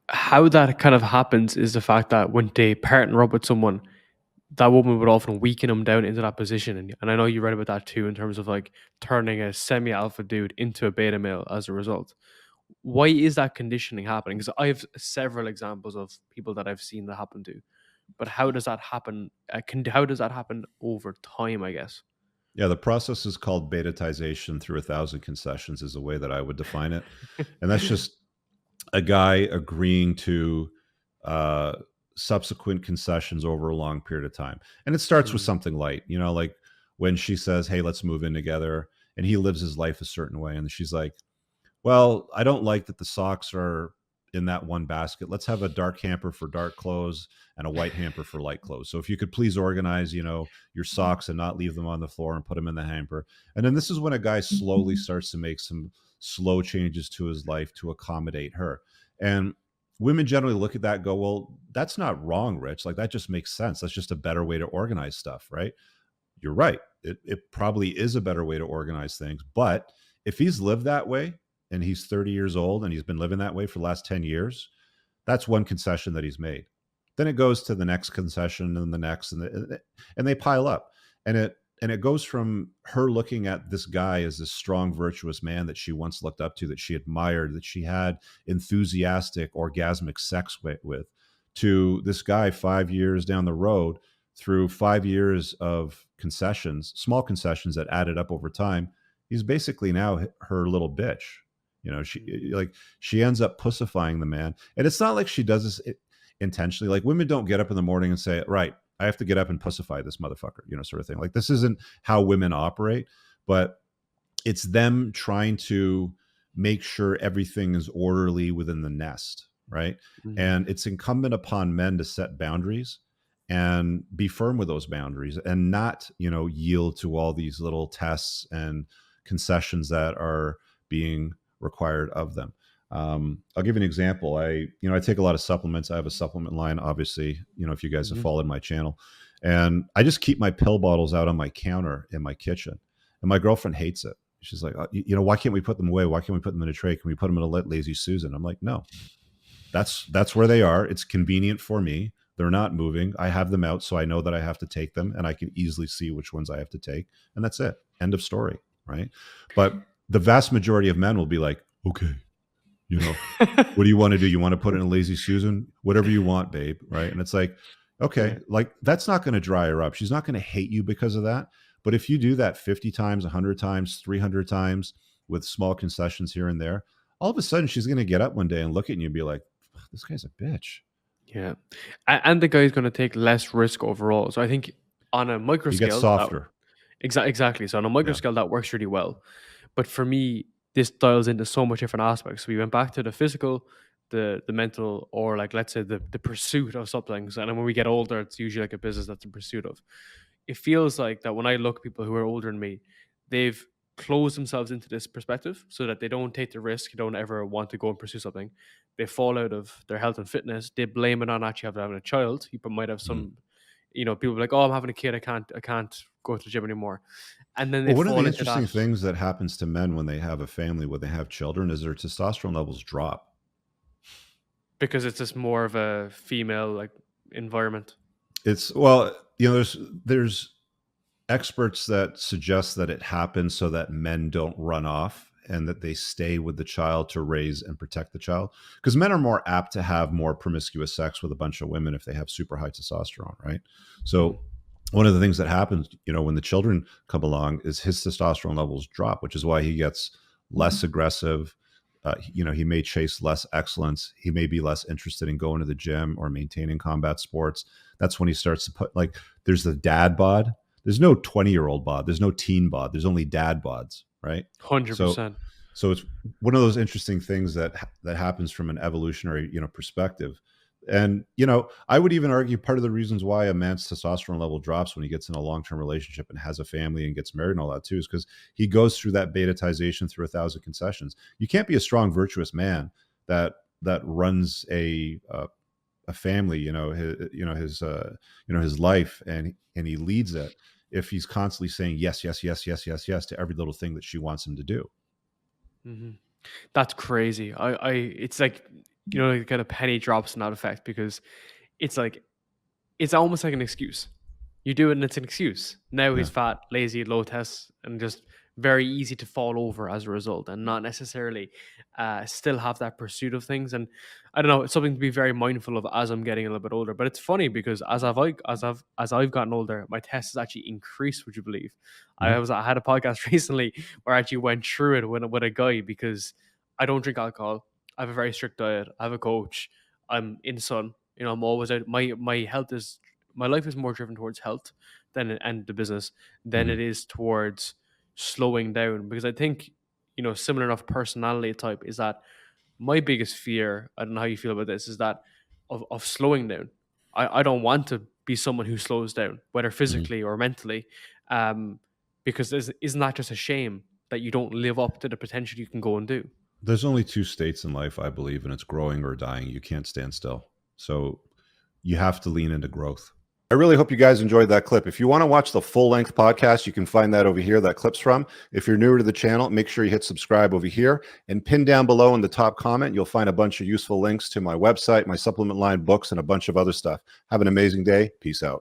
how that kind of happens is the fact that when they partner up with someone, that woman would often weaken him down into that position. And I know you read about that too, in terms of like turning a semi alpha dude into a beta male as a result. Why is that conditioning happening? Because I have several examples of people that I've seen that happen to. But how does that happen? How does that happen over time, I guess? Yeah, the process is called betatization through 1,000 concessions, is the way that I would define it. And that's just a guy agreeing to uh, subsequent concessions over a long period of time. And it starts with Mm, something light, like when she says, "Hey, let's move in together," and he lives his life a certain way. And she's like, "Well, I don't like that the socks are in that one basket. Let's have a dark hamper for dark clothes and a white hamper for light clothes. So if you could please organize, your socks and not leave them on the floor and put them in the hamper." And then this is when a guy slowly starts to make some slow changes to his life to accommodate her. And women generally look at that and go, "Well, that's not wrong, Rich. Like that just makes sense. That's just a better way to organize stuff, right?" You're right. It probably is a better way to organize things. But if he's lived that way and he's 30 years old and he's been living that way for the last 10 years, that's one concession that he's made. Then it goes to the next concession and the next, and they pile up. And it goes from her looking at this guy as this strong, virtuous man that she once looked up to, that she admired, that she had enthusiastic, orgasmic sex with, to this guy 5 years down the road, through 5 years of concessions, small concessions that added up over time. He's basically now her little bitch. She ends up pussifying the man, and it's not like she does this intentionally. Like, women don't get up in the morning and say, "Right, I have to get up and pussify this motherfucker," sort of thing. Like, this isn't how women operate, but it's them trying to make sure everything is orderly within the nest, right? mm, And it's incumbent upon men to set boundaries and be firm with those boundaries, and not, yield to all these little tests and concessions that are being required of them. I'll give you an example. I take a lot of supplements. I have a supplement line, obviously, if you guys have mhm. followed my channel, and I just keep my pill bottles out on my counter in my kitchen. And my girlfriend hates it. She's like, "Why can't we put them away? Why can't we put them in a tray? Can we put them in a lazy Susan?" I'm like, "No, that's where they are. It's convenient for me. They're not moving. I have them out, so I know that I have to take them, and I can easily see which ones I have to take, and that's it. End of story." Right? But the vast majority of men will be like, "Okay, you know, what do you want to do? You want to put it in a lazy Susan? Whatever you want, babe." Right? And it's like, Yeah. okay, like that's not going to dry her up. She's not going to hate you because of that. But if you do that 50 times, 100 times, 300 times, with small concessions here and there, all of a sudden she's going to get up one day and look at you and be like, "This guy's a bitch." Yeah. And the guy's going to take less risk overall. So I think on a micro You get scale, that softer. exactly. So on a micro Yeah. scale, that works really well. But for me, this dials into so much different aspects. We went back to the physical, the mental, or like let's say the pursuit of something. So, and then when we get older, it's usually like a business that's in pursuit of. It feels like that when I look at people who are older than me, they've closed themselves into this perspective so that they don't take the risk, don't ever want to go and pursue something. They fall out of their health and fitness. They blame it on actually having a child. People might have Mhm. some, people be like, "Oh, I'm having a kid. I can't go to the gym anymore," and then they Well, one of fall the into that interesting things that happens to men when they have a family, when they have children, is their testosterone levels drop. because it's just more of a female like environment. It's well, there's experts that suggest that it happens so that men don't run off and that they stay with the child to raise and protect the child, because men are more apt to have more promiscuous sex with a bunch of women if they have super high testosterone, right? Mm, So one of the things that happens, when the children come along, is his testosterone levels drop, which is why he gets less aggressive. He may chase less excellence. He may be less interested in going to the gym or maintaining combat sports. That's when he starts to put, like, there's the dad bod. There's no 20-year-old bod. There's no teen bod. There's only dad bods, right? hundred So percent. so it's one of those interesting things that happens from an evolutionary, perspective. And I would even argue part of the reasons why a man's testosterone level drops when he gets in a long-term relationship and has a family and gets married and all that too, is because he goes through that betatization through 1,000 concessions. You can't be a strong, virtuous man that runs a family, his life, and he leads it, if he's constantly saying yes, yes, yes, yes, yes, yes to every little thing that she wants him to do. Hmm. That's crazy. It's like you know, like kind of penny drops in that effect, because it's like, it's almost like an excuse. You do it and it's an excuse. Now Yeah. he's fat, lazy, low tests, and just very easy to fall over as a result, and not necessarily still have that pursuit of things. And I don't know, it's something to be very mindful of as I'm getting a little bit older. But it's funny because as I've gotten older, my tests has actually increased. Would you believe? Mhm. I had a podcast recently where I actually went through it with a guy, because I don't drink alcohol. I have a very strict diet. I have a coach. I'm in sun. You know, I'm always out. My life is more driven towards health than and the business than Mhm. it is towards slowing down. Because I think, you know, similar enough personality type is that my biggest fear, I don't know how you feel about this, is that of slowing down. I don't want to be someone who slows down, whether Mhm. physically or mentally. Um, because isn't that just a shame that you don't live up to the potential you can go and do? There's only two states in life, I believe, and it's growing or dying. You can't stand still. So you have to lean into growth. I really hope you guys enjoyed that clip. If you want to watch the full length podcast, you can find that over here, that clip's from. If you're newer to the channel, make sure you hit subscribe over here, and pin down below in the top comment, you'll find a bunch of useful links to my website, my supplement line, books, and a bunch of other stuff. Have an amazing day. Peace out.